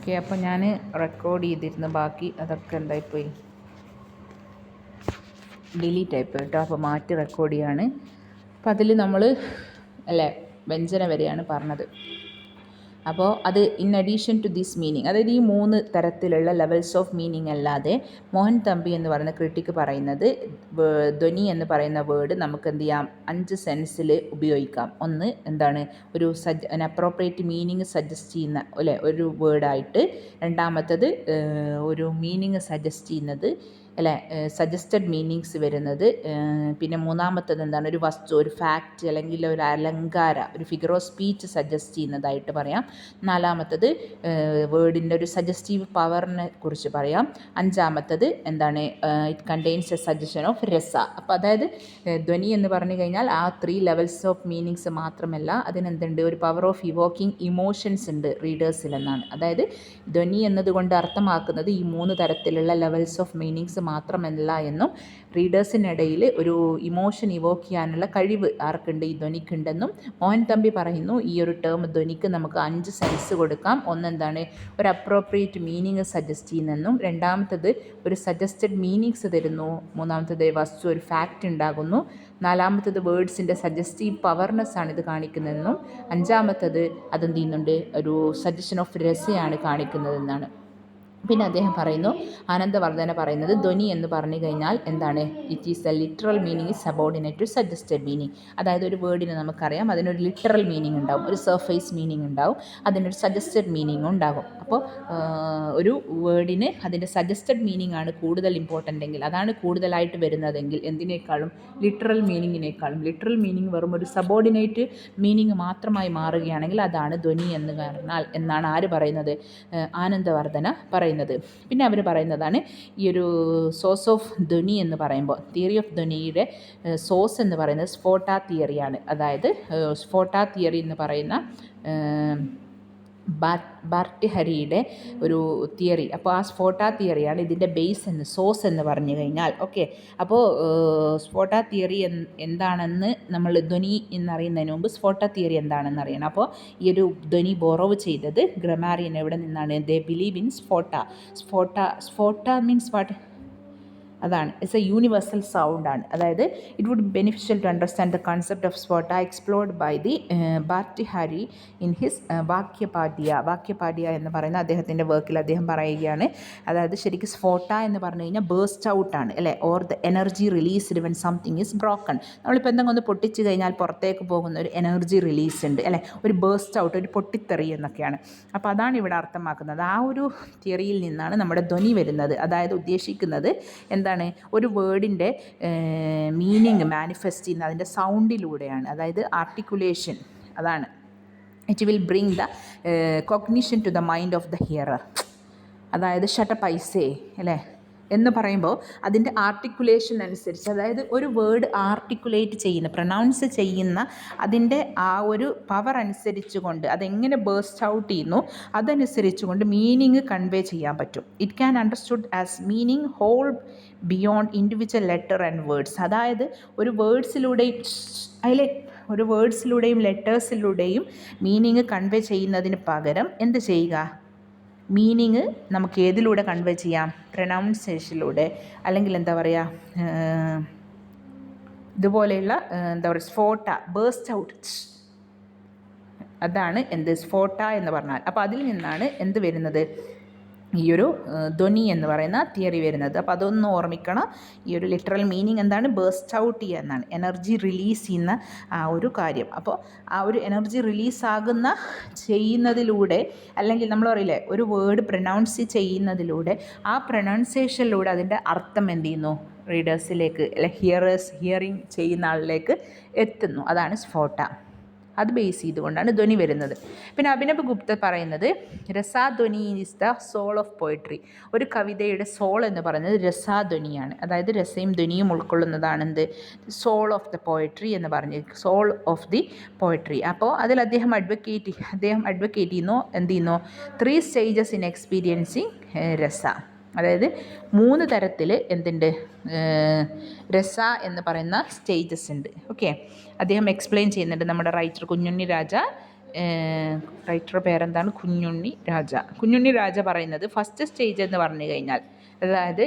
Okay, അപ്പോൾ ഞാൻ record ചെയ്തിരുന്നു, ബാക്കി അതൊക്കെ എന്തായിപ്പോയി, ഡിലീറ്റ് ആയിപ്പോയി കേട്ടോ. അപ്പോൾ മാറ്റി റെക്കോർഡ് ചെയ്യാണ്. അപ്പോൾ അതിൽ നമ്മൾ അല്ലേ വ്യഞ്ജന വരെയാണ് പറഞ്ഞത്. അപ്പോൾ അത് in addition to this meaning, അതായത് ഈ 3 തരത്തിലുള്ള ലെവൽസ് ഓഫ് മീനിങ് അല്ലാതെ മോഹൻ തമ്പി എന്ന് പറയുന്ന ക്രിട്ടിക്ക് പറയുന്നത് ധ്വനി എന്ന് പറയുന്ന വേർഡ് നമുക്ക് എന്ത് ചെയ്യാം, 5 സെൻസിൽ ഉപയോഗിക്കാം. ഒന്ന് എന്താണ്, ഒരു അപ്രോപ്രിയേറ്റ് മീനിങ് സജസ്റ്റ് ചെയ്യുന്ന അല്ലേ ഒരു വേർഡായിട്ട്. രണ്ടാമത്തത് ഒരു മീനിങ് സജസ്റ്റ് ചെയ്യുന്നത് അല്ലേ, സജസ്റ്റഡ് മീനിങ്സ് വരുന്നത്. പിന്നെ മൂന്നാമത്തത് എന്താണ്, ഒരു വസ്തു, ഒരു ഫാക്റ്റ് അല്ലെങ്കിൽ ഒരു അലങ്കാര, ഒരു ഫിഗർ ഓഫ് സ്പീച്ച് സജസ്റ്റ് ചെയ്യുന്നതായിട്ട് പറയാം. നാലാമത്തത് വേർഡിൻ്റെ ഒരു സജസ്റ്റീവ് പവറിനെ കുറിച്ച് പറയാം. അഞ്ചാമത്തത് എന്താണ്, it contains A suggestion of രസ. അപ്പോൾ അതായത് ധ്വനി എന്ന് പറഞ്ഞു കഴിഞ്ഞാൽ ആ 3 ലെവൽസ് ഓഫ് മീനിങ്സ് മാത്രമല്ല, അതിനെന്തുണ്ട്, ഒരു പവർ ഓഫ് ഇവോക്കിംഗ് ഇമോഷൻസ് ഉണ്ട് റീഡേഴ്സിൽ എന്നാണ്. അതായത് ധ്വനി എന്നതുകൊണ്ട് അർത്ഥമാക്കുന്നത് ഈ 3 തരത്തിലുള്ള ലെവൽസ് ഓഫ് മീനിങ്സ് മാത്രമല്ല എന്നും, റീഡേഴ്സിനിടയിൽ ഒരു ഇമോഷൻ ഇവോക്ക് ചെയ്യാനുള്ള കഴിവ് ആർക്കുണ്ട്, ഈ ധ്വനിക്കുണ്ടെന്നും മോഹൻ തമ്പി പറയുന്നു. ഈ ഒരു ടേം ധ്വനിക്ക് നമുക്ക് 5 സെൻസ് കൊടുക്കാം. ഒന്നെന്താണ്, ഒരു അപ്രോപ്രിയേറ്റ് മീനിങ് സജസ്റ്റ് ചെയ്യുന്നെന്നും, രണ്ടാമത്തത് ഒരു സജസ്റ്റഡ് മീനിങ്സ് തരുന്നു, മൂന്നാമത്തത് വസ്തു, ഒരു ഫാക്റ്റ് ഉണ്ടാകുന്നു, നാലാമത്തത് വേർഡ്സിൻ്റെ സജസ്റ്റീവ് പവർനെസ് ആണ് ഇത് കാണിക്കുന്നതെന്നും, അഞ്ചാമത്തത് അതെന്ത് ചെയ്യുന്നുണ്ട്, ഒരു സജഷൻ ഓഫ് രസയാണ് കാണിക്കുന്നതെന്നാണ്. പിന്നെ അദ്ദേഹം പറയുന്നു, ആനന്ദവർദ്ധന പറയുന്നത്, ധ്വനി എന്ന് പറഞ്ഞു കഴിഞ്ഞാൽ എന്താണ്, it is a literal meaning is subordinate to suggested meaning. അതായത് ഒരു വേർഡിന് നമുക്കറിയാം അതിനൊരു ലിറ്ററൽ മീനിങ് ഉണ്ടാവും, ഒരു സർഫേസ് മീനിങ് ഉണ്ടാവും, അതിനൊരു സജസ്റ്റഡ് മീനിങ് ഉണ്ടാകും. അപ്പോൾ ഒരു വേർഡിന് അതിൻ്റെ സജസ്റ്റഡ് മീനിങ് ആണ് കൂടുതൽ ഇമ്പോർട്ടൻ്റ് എങ്കിൽ, അതാണ് കൂടുതലായിട്ട് വരുന്നതെങ്കിൽ എന്തിനേക്കാളും, ലിറ്ററൽ മീനിങ്ങിനേക്കാളും. ലിറ്ററൽ മീനിങ് വെറും ഒരു സബോർഡിനേറ്റ് മീനിങ് മാത്രമായി മാറുകയാണെങ്കിൽ അതാണ് ധ്വനി എന്ന് പറഞ്ഞാൽ എന്നാണ് ആര് പറയുന്നത്, ആനന്ദവർദ്ധന പറയുന്നത്. പിന്നെ അവർ പറയുന്നതാണ് ഈ ഒരു സോഴ്സ് ഓഫ് ധ്വനി എന്ന് പറയുമ്പോൾ, തിയറി ഓഫ് ധ്വനിയുടെ സോഴ്സ് എന്ന് പറയുന്നത് സ്ഫോട്ട തിയറിയാണ്. അതായത് സ്ഫോട്ട തിയറി എന്ന് പറയുന്ന ബാർട്ടിഹരിയുടെ ഒരു തിയറി. അപ്പോൾ ആ സ്ഫോട്ട തിയറിയാണ് ഇതിൻ്റെ ബേസ് എന്ന്, സോഴ്സ് എന്ന് പറഞ്ഞു കഴിഞ്ഞാൽ. ഓക്കെ, അപ്പോൾ സ്ഫോട്ട തിയറി എന്താണെന്ന് നമ്മൾ ധ്വനി എന്നറിയുന്നതിന് മുമ്പ് സ്ഫോട്ട തിയറി എന്താണെന്ന് അറിയണം. അപ്പോൾ ഈ ഒരു ധ്വനി ബോറോവ് ചെയ്തത് ഗ്രമാറിയൻ എവിടെ നിന്നാണ്, they believe in sphota means what, അതാണ്, ഇറ്റ്സ് എ യൂണിവേഴ്സൽ സൗണ്ട് ആണ്. അതായത് it would beneficial to understand the concept of sphota explored by the Bhartrihari in his Vakyapadiya എന്ന് പറയുന്ന അദ്ദേഹത്തിൻ്റെ വർക്കിൽ അദ്ദേഹം പറയുകയാണ്. അതായത് ശരിക്കും സ്ഫോട്ട എന്ന് പറഞ്ഞു കഴിഞ്ഞാൽ ബേസ്റ്റ് ഔട്ടാണ് അല്ലേ, or the energy released when something is broken. നമ്മളിപ്പോൾ എന്തെങ്കിലും ഒന്ന് പൊട്ടിച്ച് കഴിഞ്ഞാൽ പുറത്തേക്ക് പോകുന്ന ഒരു എനർജി റിലീസ് ഉണ്ട് അല്ലേ, ഒരു ബേസ്റ്റ് ഔട്ട്, ഒരു പൊട്ടിത്തെറി എന്നൊക്കെയാണ്. അപ്പോൾ അതാണ് ഇവിടെ അർത്ഥമാക്കുന്നത്. ആ ഒരു തിയറിയിൽ നിന്നാണ് നമ്മുടെ ധ്വനി വരുന്നത്. അതായത് ഉദ്ദേശിക്കുന്നത് എന്താണ്, ഒരു വേർഡിൻ്റെ മീനിങ് മാനിഫെസ്റ്റ് ചെയ്യുന്ന അതിൻ്റെ സൗണ്ടിലൂടെയാണ്, അതായത് ആർട്ടിക്കുലേഷൻ. അതാണ് it will bring the cognition to the mind of the hearer. അതായത് ഷട്ടപ്പ് ഐ സേ അല്ലേ എന്ന് പറയുമ്പോൾ അതിൻ്റെ ആർട്ടിക്കുലേഷൻ അനുസരിച്ച്, അതായത് ഒരു വേർഡ് ആർട്ടിക്കുലേറ്റ് ചെയ്യുന്ന, പ്രൊനൗൺസ് ചെയ്യുന്ന അതിൻ്റെ ആ ഒരു പവർ അനുസരിച്ച് കൊണ്ട് അതെങ്ങനെ ബേസ്റ്റ് ഔട്ട് ചെയ്യുന്നു അതനുസരിച്ച് കൊണ്ട് മീനിങ് കൺവേ ചെയ്യാൻ പറ്റും. It can understood as meaning whole beyond individual letter and words. അതായത് ഒരു വേർഡ്സിലൂടെയും ലെറ്റേഴ്സിലൂടെയും മീനിങ് കൺവേ ചെയ്യുന്നതിന് പകരം എന്ത് ചെയ്യുക, മീനിങ് നമുക്ക് ഏതിലൂടെ കൺവേ ചെയ്യാം, പ്രൊനൗൺസിയേഷനിലൂടെ, അല്ലെങ്കിൽ എന്താ പറയുക, ഇതുപോലെയുള്ള എന്താ പറയുക, സ്ഫോട്ട, ബേസ്റ്റ് ഔട്ട്, അതാണ് എന്ത് സ്ഫോട്ട എന്ന് പറഞ്ഞാൽ. അപ്പോൾ അതിൽ നിന്നാണ് എന്ത് വരുന്നത്, ഈ ഒരു ധ്വനി എന്ന് പറയുന്ന തിയറി വരുന്നത്. അപ്പോൾ അതൊന്ന് ഓർമ്മിക്കണം. ഈ ഒരു ലിറ്ററൽ മീനിങ് എന്താണ്, ബേസ്റ്റ് ഔട്ട് ചെയ്യുക എന്നാണ്, എനർജി റിലീസ് ചെയ്യുന്ന ആ ഒരു കാര്യം. അപ്പോൾ ആ ഒരു എനർജി റിലീസാകുന്ന ചെയ്യുന്നതിലൂടെ, അല്ലെങ്കിൽ നമ്മൾ പറയില്ലേ ഒരു വേർഡ് പ്രൊനൗൺസ് ചെയ്യുന്നതിലൂടെ, ആ പ്രൊനൗൺസിയേഷനിലൂടെ അതിൻ്റെ അർത്ഥം എന്ത് ചെയ്യുന്നു, റീഡേഴ്സിലേക്ക് അല്ലെ ഹിയറിങ് ചെയ്യുന്ന ആളിലേക്ക് എത്തുന്നു. അതാണ് സ്ഫോട്ട. അത് ബേസ് ചെയ്തുകൊണ്ടാണ് ധ്വനി വരുന്നത്. പിന്നെ അഭിനവ് ഗുപ്ത പറയുന്നത് rasadhvani is the soul of poetry. ഒരു കവിതയുടെ സോൾ എന്ന് പറയുന്നത് രസാധ്വനിയാണ്. അതായത് രസയും ധ്വനിയും ഉൾക്കൊള്ളുന്നതാണ് എന്ത്, സോൾ ഓഫ് ദ പോയിട്രി എന്ന് പറഞ്ഞ്, സോൾ ഓഫ് ദി പോയിട്രി. അപ്പോൾ അതിൽ അദ്ദേഹം അഡ്വക്കേറ്റ് ചെയ്യുന്നു, എന്ത് ചെയ്യുന്നു, 3 സ്റ്റേജസ് ഇൻ എക്സ്പീരിയൻസിങ് രസ. അതായത് 3 തരത്തിൽ എന്തുണ്ട്, രസ എന്ന് പറയുന്ന സ്റ്റേജസ് ഉണ്ട്. ഓക്കെ, അദ്ദേഹം എക്സ്പ്ലെയിൻ ചെയ്യുന്നുണ്ട്, നമ്മുടെ റൈറ്റർ കുഞ്ഞുണ്ണി രാജ റൈറ്ററുടെ പേരെന്താണ്? കുഞ്ഞുണ്ണി രാജ. കുഞ്ഞുണ്ണി രാജ പറയുന്നത് ഫസ്റ്റ് സ്റ്റേജ് എന്ന് പറഞ്ഞു കഴിഞ്ഞാൽ, അതായത്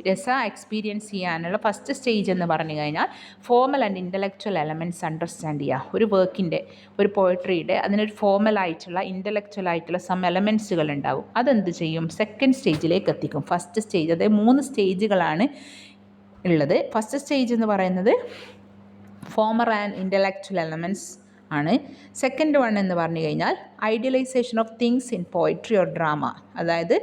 രസ എക്സ്പീരിയൻസ് ചെയ്യാനുള്ള ഫസ്റ്റ് സ്റ്റേജ് എന്ന് പറഞ്ഞു കഴിഞ്ഞാൽ formal and intellectual elements understand ചെയ്യുക. ഒരു വർക്കിൻ്റെ, ഒരു പോയട്രിയുടെ അതിനൊരു ഫോമലായിട്ടുള്ള ഇൻ്റലക്ച്വൽ ആയിട്ടുള്ള സം എലമെൻറ്റ്സുകൾ ഉണ്ടാവും. അതെന്ത് ചെയ്യും? സെക്കൻഡ് സ്റ്റേജിലേക്ക് എത്തിക്കും. ഫസ്റ്റ് സ്റ്റേജ്, അതായത് 3 സ്റ്റേജുകളാണ് ഉള്ളത്. ഫസ്റ്റ് സ്റ്റേജ് എന്ന് പറയുന്നത് ഫോമർ ആൻഡ് ഇൻ്റലക്ച്വൽ എലമെൻറ്റ്സ് ആണ്. സെക്കൻഡ് വൺ എന്ന് പറഞ്ഞു കഴിഞ്ഞാൽ idealisation of things in poetry or drama. അതായത്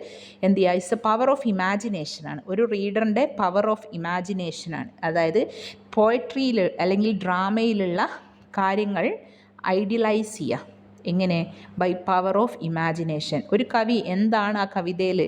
എന്ത് ചെയ്യുക? ഇറ്റ്സ് എ പവർ ഓഫ് ഇമാജിനേഷനാണ്. ഒരു റീഡറിൻ്റെ പവർ ഓഫ് ഇമാജിനേഷനാണ്. അതായത് പോയട്രിയിൽ അല്ലെങ്കിൽ ഡ്രാമയിലുള്ള കാര്യങ്ങൾ ഐഡിയലൈസ് ചെയ്യുക. എങ്ങനെ? By power of imagination. ഒരു കവി എന്താണ് ആ കവിതയിൽ,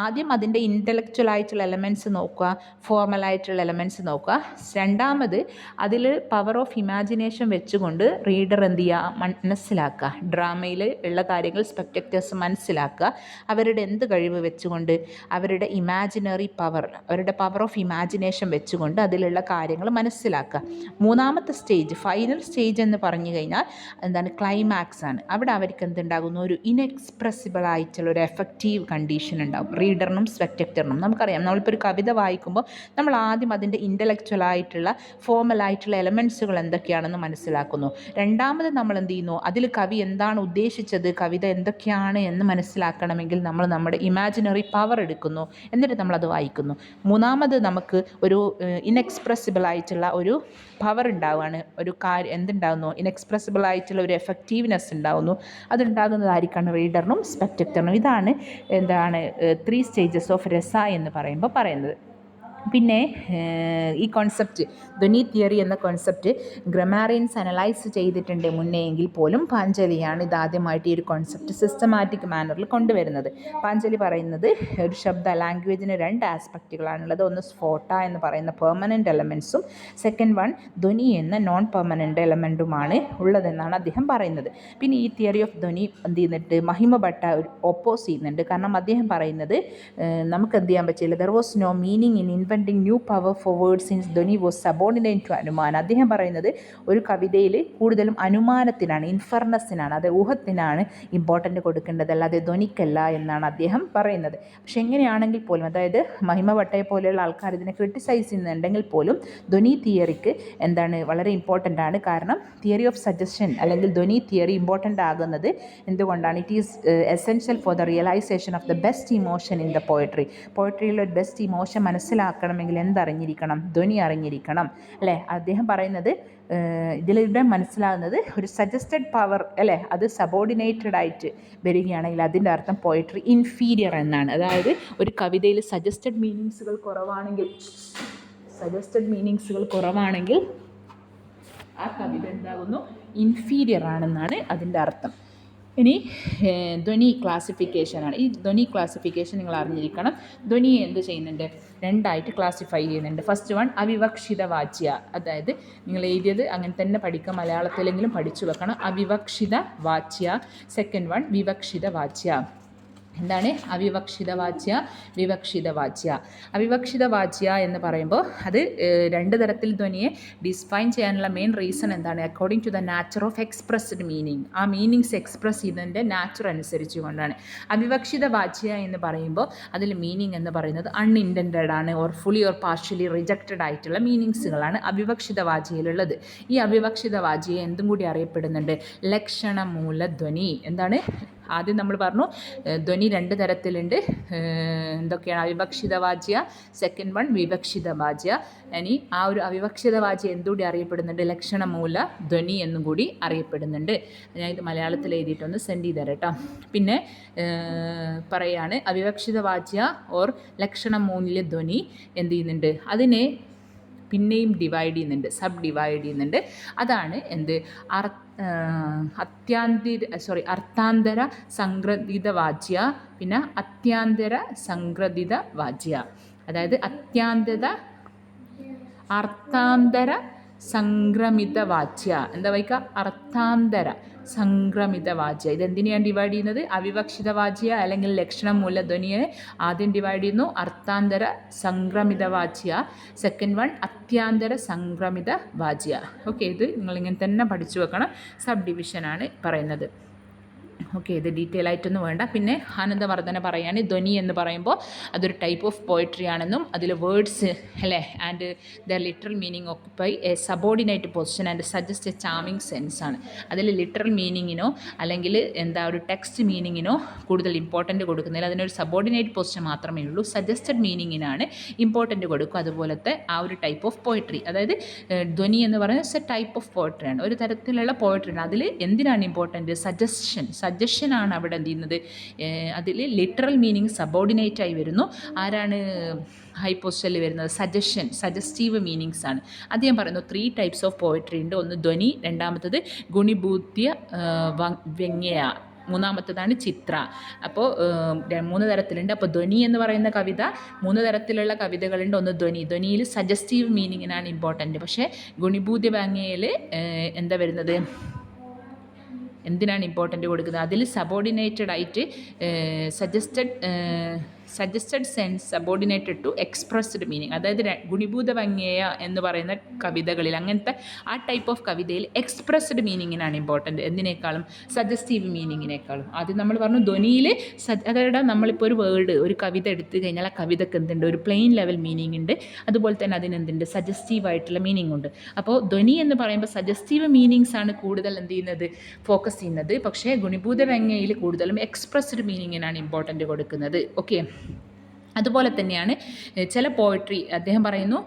ആദ്യം അതിൻ്റെ ഇൻ്റലക്ച്വൽ ആയിട്ടുള്ള എലമെൻറ്റ്സ് നോക്കുക, ഫോർമലായിട്ടുള്ള എലമെൻറ്റ്സ് നോക്കുക. രണ്ടാമത് അതിൽ പവർ ഓഫ് ഇമാജിനേഷൻ വെച്ചുകൊണ്ട് റീഡർ എന്ത് ചെയ്യുക? മനസ്സിലാക്കുക. ഡ്രാമയിൽ ഉള്ള കാര്യങ്ങൾ സ്പെക്ടേറ്റേഴ്സ് മനസ്സിലാക്കുക. അവരുടെ എന്ത് കഴിവ് വെച്ചുകൊണ്ട്? അവരുടെ ഇമാജിനറി പവർ, അവരുടെ പവർ ഓഫ് ഇമാജിനേഷൻ വെച്ചുകൊണ്ട് അതിലുള്ള കാര്യങ്ങൾ മനസ്സിലാക്കുക. മൂന്നാമത്തെ സ്റ്റേജ്, ഫൈനൽ സ്റ്റേജ് എന്ന് പറഞ്ഞു കഴിഞ്ഞാൽ എന്താണ്? ക്ലൈമാക്സ് ആണ്. അവിടെ അവർക്ക് എന്തുണ്ടാകുന്നു? ഒരു ഇൻഎക്സ്പ്രസിബിൾ ആയിട്ടുള്ള ഒരു എഫക്റ്റീവ് കണ്ടീഷൻ ഉണ്ടാകും റീഡറിനും സ്പെക്ടേറ്ററിനും. നമുക്കറിയാം, നമ്മളിപ്പോൾ ഒരു കവിത വായിക്കുമ്പോൾ നമ്മൾ ആദ്യം അതിൻ്റെ ഇൻ്റലക്ച്വൽ ആയിട്ടുള്ള ഫോമലായിട്ടുള്ള എലമെൻറ്റ്സുകൾ എന്തൊക്കെയാണെന്ന് മനസ്സിലാക്കുന്നു. രണ്ടാമത് നമ്മൾ എന്ത് ചെയ്യുന്നു? അതിൽ കവി എന്താണ് ഉദ്ദേശിച്ചത്, കവിത എന്തൊക്കെയാണ് എന്ന് മനസ്സിലാക്കണമെങ്കിൽ നമ്മൾ നമ്മുടെ ഇമാജിനറി പവർ എടുക്കുന്നു, എന്നിട്ട് നമ്മളത് വായിക്കുന്നു. മൂന്നാമത് നമുക്ക് ഒരു ഇൻഎക്സ്പ്രസിബിൾ ആയിട്ടുള്ള ഒരു പവർ ഉണ്ടാവുകയാണ്. ഒരു എന്തുണ്ടാകുന്നു? ഇൻഎക്സ്പ്രസിബിൾ ആയിട്ടുള്ള ഒരു എഫക്റ്റീവ്നെസ് ഉണ്ടാകുന്നു. അതുണ്ടാകുന്നതായിരിക്കണം റീഡറിനും സ്പെക്ടേറ്ററിനും. ഇതാണ് എന്താണ് 3 സ്റ്റേജസ് ഓഫ് രസ എന്ന് പറയുമ്പോൾ പറയുന്നത്. പിന്നെ ഈ കോൺസെപ്റ്റ്, ധ്വനി തിയറി എന്ന കോൺസെപ്റ്റ് ഗ്രമാറിയൻസ് അനലൈസ് ചെയ്തിട്ടുണ്ട് മുന്നേ എങ്കിൽ പോലും പാഞ്ചാലിയാണ് ഇതാദ്യമായിട്ട് ഈ ഒരു കോൺസെപ്റ്റ് സിസ്റ്റമാറ്റിക് മാനറിൽ കൊണ്ടുവരുന്നത്. പാഞ്ചാലി പറയുന്നത് ഒരു ശബ്ദ ലാംഗ്വേജിന് 2 ആസ്പെക്റ്റുകളാണുള്ളത്. ഒന്ന് സ്ഫോട്ട എന്ന് പറയുന്ന പെർമനൻ്റ് എലമെൻറ്റ്സും സെക്കൻഡ് വൺ ധ്വനി എന്ന നോൺ പെർമനൻ്റ് എലമെൻറ്റുമാണ് ഉള്ളതെന്നാണ് അദ്ദേഹം പറയുന്നത്. പിന്നെ ഈ തിയറി ഓഫ് ധ്വനി എന്ത് ചെയ്യുന്നുണ്ട്? മഹിമ ഭട്ട ഒപ്പോസ് ചെയ്യുന്നുണ്ട്. കാരണം അദ്ദേഹം പറയുന്നത് നമുക്ക് എന്ത് ചെയ്യാൻ പറ്റില്ല, there was no meaning in inventing new power for words since dhvani was subordinate to anumana. അദ്ദേഹം പറയുന്നത് ഒരു കവിതയിൽ കൂടുതലും അനുമാനത്തിനാണ്, ഇൻഫർനസിനാണ്, അത് ഊഹത്തിനാണ് ഇമ്പോർട്ടൻ്റ് കൊടുക്കേണ്ടത്, അല്ലാതെ ധ്വനിക്കല്ല എന്നാണ് അദ്ദേഹം പറയുന്നത്. പക്ഷെ എങ്ങനെയാണെങ്കിൽ പോലും, അതായത് മഹിമ ഭട്ടയെ പോലെയുള്ള ആൾക്കാർ ഇതിനെ ക്രിട്ടിസൈസ് ചെയ്യുന്നുണ്ടെങ്കിൽ പോലും ധ്വനി തിയറിക്ക് എന്താണ് വളരെ ഇമ്പോർട്ടൻ്റ് ആണ്. കാരണം തിയറി ഓഫ് സജഷൻ അല്ലെങ്കിൽ ധ്വനി തിയറി ഇമ്പോർട്ടൻ്റ് ആകുന്നത് എന്തുകൊണ്ടാണ്? It is essential for the realisation of the best emotion in the poetry. പോയട്രിയിലെ ഒരു ബെസ്റ്റ് ഇമോഷൻ മനസ്സിലാക്കണമെങ്കിൽ എന്തറിഞ്ഞിരിക്കണം? ധ്വനി അറിഞ്ഞിരിക്കണം, അല്ലേ? അദ്ദേഹം പറയുന്നത് ഇതിലൂടെ മനസ്സിലാകുന്നത് ഒരു സജസ്റ്റഡ് പവർ, അല്ലേ, അത് സബോർഡിനേറ്റഡ് ആയിട്ട് വരികയാണെങ്കിൽ അതിൻ്റെ അർത്ഥം പോയട്രി ഇൻഫീരിയർ എന്നാണ്. അതായത് ഒരു കവിതയിൽ സജസ്റ്റഡ് മീനിങ്സുകൾ കുറവാണെങ്കിൽ ആ കവിത എന്താകുന്നു? ഇൻഫീരിയർ ആണെന്നാണ് അതിൻ്റെ അർത്ഥം. ഇനി ധ്വനി ക്ലാസിഫിക്കേഷനാണ്. ഈ ധ്വനി ക്ലാസിഫിക്കേഷൻ നിങ്ങൾ അറിഞ്ഞിരിക്കണം. ധ്വനിയെ എന്ത് ചെയ്യുന്നുണ്ട്? 2 ക്ലാസിഫൈ ചെയ്യുന്നുണ്ട്. ഫസ്റ്റ് വൺ അവിവക്ഷിത വാച്യ, അതായത് നിങ്ങൾ എഴുതിയത് അങ്ങനെ തന്നെ പഠിക്കുക, മലയാളത്തിലെങ്കിലും പഠിച്ചു വെക്കണം. അവിവക്ഷിത വാച്യ. സെക്കൻഡ് വൺ വിവക്ഷിത വാച്യ. എന്താണ് അവിവക്ഷിത വാച്യ, വിവക്ഷിത വാച്യ? അവിവക്ഷിത വാച്യ എന്ന് പറയുമ്പോൾ അത് 2 തരത്തിൽ ധ്വനിയെ ഡിഫൈൻ ചെയ്യാനുള്ള മെയിൻ റീസൺ എന്താണ്? According to the nature of expressed meaning. ആ മീനിങ്സ് എക്സ്പ്രസ് ചെയ്യുന്നതിൻ്റെ നാച്ചർ അനുസരിച്ച് കൊണ്ടാണ്. അവിവക്ഷിത വാച്യ എന്ന് പറയുമ്പോൾ അതിൽ മീനിങ് എന്ന് പറയുന്നത് അൺഇൻറ്റൻറ്റഡ് ആണ്, or fully or partially rejected ആയിട്ടുള്ള മീനിങ്സുകളാണ് അവിവക്ഷിത വാച്യയിലുള്ളത്. ഈ അവിവക്ഷിത വാച്യയെ എന്തും കൂടി അറിയപ്പെടുന്നുണ്ട്? ലക്ഷണമൂലധ്വനി. എന്താണ്? ആദ്യം നമ്മൾ പറഞ്ഞു ധ്വനി 2 തരത്തിലുണ്ട്. എന്തൊക്കെയാണ്? അവിവക്ഷിത വാച്യ, സെക്കൻഡ് വൺ വിവക്ഷിത വാച്യ. ഇനി ആ ഒരു അവിവക്ഷിത വാച്യ എന്തുകൂടി അറിയപ്പെടുന്നുണ്ട്? ലക്ഷണമൂല ധ്വനി എന്നും കൂടി അറിയപ്പെടുന്നുണ്ട്. ഞാൻ ഇത് മലയാളത്തിൽ എഴുതിയിട്ടൊന്ന് സെൻഡ് ചെയ്ത് തരാം കേട്ടോ. പിന്നെ പറയാണ് അവിവക്ഷിത വാച്യ ഓർ ലക്ഷണമൂല്യ ധ്വനി എന്ത് ചെയ്യുന്നുണ്ട്? അതിനെ പിന്നെയും സബ് ഡിവൈഡ് ചെയ്യുന്നുണ്ട്. അതാണ് എന്ത്? അർത്ഥാന്തര സംഗ്രഥിത വാച്യ, പിന്നെ അത്യാന്തര സംഗ്രഥിത വാച്യ. അതായത് അർത്ഥാന്തര സംക്രമിത വാച്യ. എന്താ വായിക്കുക? അർത്ഥാന്തര സംക്രമിത വാച്യ. ഇതെന്തിനെയാണ് ഡിവൈഡ് ചെയ്യുന്നത്? അവിവക്ഷിത വാച്യ അല്ലെങ്കിൽ ലക്ഷണമൂലധ്വനിയെ ആദ്യം ഡിവൈഡ് ചെയ്യുന്നു അർത്ഥാന്തര സംക്രമിത വാച്യ, സെക്കൻഡ് വൺ അത്യാന്തര സംക്രമിത വാച്യ. ഓക്കെ, ഇത് നിങ്ങളിങ്ങനെ തന്നെ പഠിച്ചു വെക്കണം. സബ് ഡിവിഷനാണ് പറയുന്നത്. ഓക്കെ, ഇത് ഡീറ്റെയിൽ ആയിട്ടൊന്നും വേണ്ട. പിന്നെ ആനന്ദവർദ്ധന പറയാണ് ധ്വനി എന്ന് പറയുമ്പോൾ അതൊരു ടൈപ്പ് ഓഫ് പോയട്രി ആണെന്നും അതിൽ വേർഡ്സ് അല്ലേ and the literal meaning occupy A subordinate position and suggest A charming sense ആണ്. അതിൽ ലിറ്ററൽ മീനിങ്ങിനോ അല്ലെങ്കിൽ എന്താ ഒരു ടെക്സ്റ്റ് മീനിങ്ങിനോ കൂടുതൽ ഇമ്പോർട്ടൻറ്റ് കൊടുക്കുന്നില്ല. അതിനൊരു സബോർഡിനേറ്റ് പൊസിഷൻ മാത്രമേ ഉള്ളൂ. സജസ്റ്റഡ് മീനിങ്ങിനാണ് ഇമ്പോർട്ടൻറ്റ് കൊടുക്കും. അതുപോലത്തെ ആ ഒരു ടൈപ്പ് ഓഫ് പോയട്രി, അതായത് ധ്വനി എന്ന് പറയുന്നത് എ ടൈപ്പ് ഓഫ് പോയട്രി ആണ്, ഒരു തരത്തിലുള്ള പോയട്രി ആണ്. അതിൽ എന്തിനാണ് ഇമ്പോർട്ടൻറ്റ്? സജഷനാണ് അവിടെ എന്ത് ചെയ്യുന്നത്. അതിൽ ലിറ്ററൽ മീനിങ് സബോർഡിനേറ്റ് ആയി വരുന്നു. ആരാണ് ഹൈ പൊസിഷനിൽ വരുന്നത്? സജസ്റ്റീവ് മീനിങ്സ് ആണ്. അത് ഞാൻ പറയുന്നു 3 ടൈപ്സ് ഓഫ് പോയട്രി ഉണ്ട്. ഒന്ന് ധ്വനി, രണ്ടാമത്തത് ഗുണിഭൂത്യ വ്യംഗ്യ, മൂന്നാമത്തതാണ് ചിത്ര. അപ്പോൾ 3 തരത്തിലുണ്ട്. അപ്പോൾ ധ്വനി എന്ന് പറയുന്ന കവിത 3 തരത്തിലുള്ള കവിതകളുണ്ട്. ഒന്ന് ധ്വനിയിൽ സജസ്റ്റീവ് മീനിങ്ങിനാണ് ഇമ്പോർട്ടൻറ്റ്. പക്ഷേ ഗുണിഭൂത്യ വ്യംഗ്യയിൽ എന്താ വരുന്നത്, എന്തിനാണ് ഇമ്പോർട്ടൻറ്റ് കൊടുക്കുന്നത്? അതിൽ സബോർഡിനേറ്റഡ് ആയിട്ട് suggested sense subordinated to expressed meaning. അതായത് ഗുണിഭൂത വ്യംഗ്യ എന്ന് പറയുന്ന കവിതകളിൽ, അങ്ങനത്തെ ആ ടൈപ്പ് ഓഫ് കവിതയിൽ എക്സ്പ്രസ്ഡ് മീനിങ്ങിനാണ് ഇമ്പോർട്ടൻറ്റ് എന്തിനേക്കാളും, സജസ്റ്റീവ് മീനിങ്ങിനേക്കാളും. ആദ്യം നമ്മൾ പറഞ്ഞു ധ്വനിയിൽ അതായത് നമ്മളിപ്പോൾ ഒരു വേർഡ്, ഒരു കവിത എടുത്തു കഴിഞ്ഞാൽ ആ കവിതയ്ക്ക് എന്തുണ്ട്, ഒരു പ്ലെയിൻ ലെവൽ മീനിങ് ഉണ്ട്. അതുപോലെ തന്നെ അതിനെന്തുണ്ട്, സജസ്റ്റീവ് ആയിട്ടുള്ള മീനിങ് ഉണ്ട്. അപ്പോൾ ധ്വനി എന്ന് പറയുമ്പോൾ സജസ്റ്റീവ് മീനിങ്സ് ആണ് കൂടുതൽ എന്ത് ചെയ്യുന്നത്, ഫോക്കസ് ചെയ്യുന്നത്. പക്ഷേ ഗുണിഭൂത വ്യംഗ്യയിൽ കൂടുതലും എക്സ്പ്രസ്ഡ് മീനിങ്ങിനാണ് ഇമ്പോർട്ടൻറ്റ് കൊടുക്കുന്നത്. ഓക്കെ, അതുപോലെ തന്നെയാണ് ചില പോയട്രി അദ്ദേഹം പറയുന്നു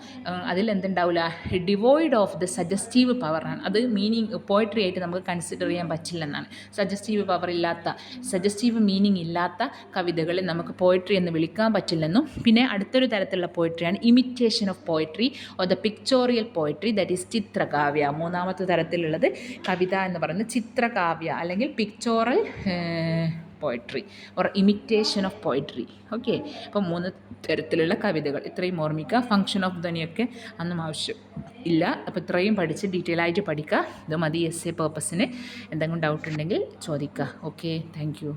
അതിലെന്തുണ്ടാവില്ല, ഡിവോയിഡ് ഓഫ് ദ സജസ്റ്റീവ് പവറാണ്. അത് മീനിങ് പോയട്രി ആയിട്ട് നമുക്ക് കൺസിഡർ ചെയ്യാൻ പറ്റില്ലെന്നാണ്. സജസ്റ്റീവ് പവർ ഇല്ലാത്ത, സജസ്റ്റീവ് മീനിങ് ഇല്ലാത്ത കവിതകളെ നമുക്ക് പോയട്രി എന്ന് വിളിക്കാൻ പറ്റില്ലെന്നും. പിന്നെ അടുത്തൊരു തരത്തിലുള്ള പോയട്രിയാണ് imitation of poetry or the pictorial poetry, that is chitrakavya. മൂന്നാമത്തെ തരത്തിലുള്ളത് കവിത എന്ന് പറയുന്നത് ചിത്രകാവ്യ അല്ലെങ്കിൽ pictorial poetry or imitation of poetry. Okay, അപ്പം 3 തരത്തിലുള്ള കവിതകൾ ഇത്രയും ഓർമ്മിക്കുക. ഫങ്ഷൻ ഓഫ് ധ്വനിയൊക്കെ അന്നും ആവശ്യം ഇല്ല. അപ്പോൾ ഇത്രയും പഠിച്ച് ഡീറ്റെയിൽ ആയിട്ട് പഠിക്കുക. ഇത് മതി എസ് എ പേർപ്പസിന്. എന്തെങ്കിലും ഡൗട്ട് ഉണ്ടെങ്കിൽ ചോദിക്കുക. Okay, thank you.